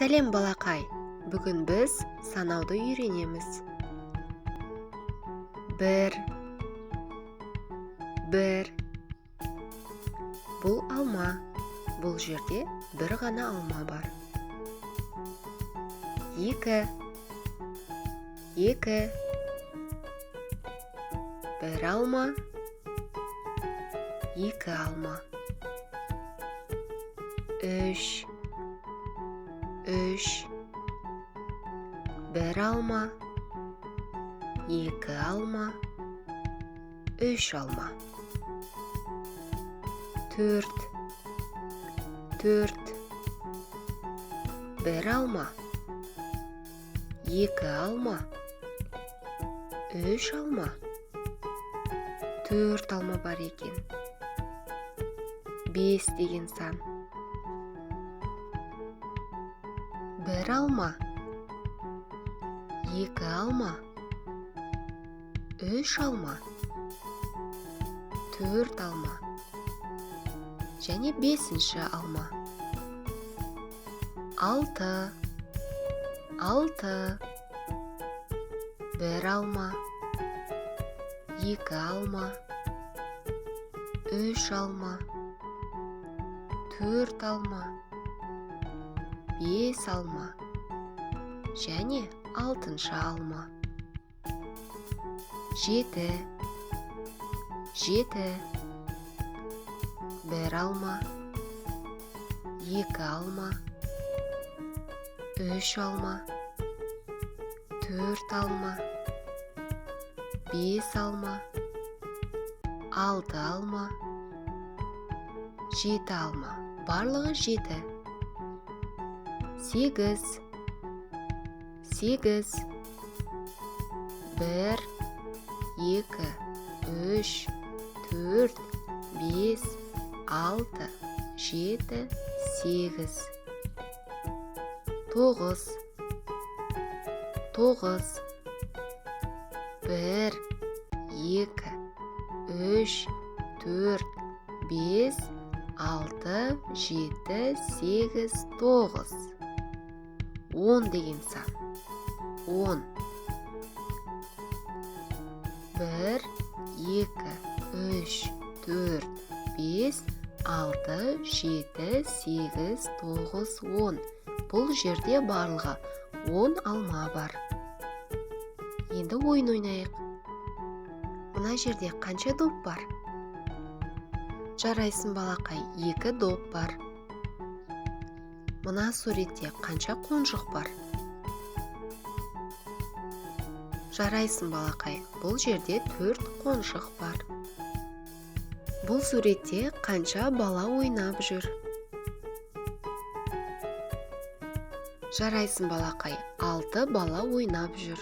Сәлем балақай, бүгін біз санауды үйренеміз. Бір. Бұл алма, бұл жерде бір ғана алма бар. Екі. Бір алма, екі алма. Үш. Bir alma, iki alma, üç alma. Dört. Bir alma, iki alma, üç alma. Dört alma var eкен. Бес деген сан. Bir alma, екі alma, үш alma, төрт alma, және бесінші alma. Алты. Bir alma, екі alma, үш alma, төрт alma, бес alma, және алтыншы alma. Жеті. Bir alma, екі alma, үш alma, төрт alma, бес alma, алты alma, жеті alma. Барлығы жеті. Сегіз. Bir, екі, үш, төрт, бес, алты, жеті, сегіз. Тоғыз. Bir, екі, үш, төрт, бес, алты, жеті, сегіз, тоғыз. 10 деген сан. 10. 1, 2, 3, 4, 5, 6, 7, 8, 9, 10. Бұл жерде барлығы 10 алма бар. Енді ойын ойнайық. Мына жерде қанша доп бар? Жарайсың балақай, 2 доп бар. Мына суретте қанша қонжық бар? Жарайсың балақай, бұл жерде 4 қонжық бар. Бұл суретте қанша бала ойнап жүр? Жарайсың балақай, 6 бала ойнап жүр.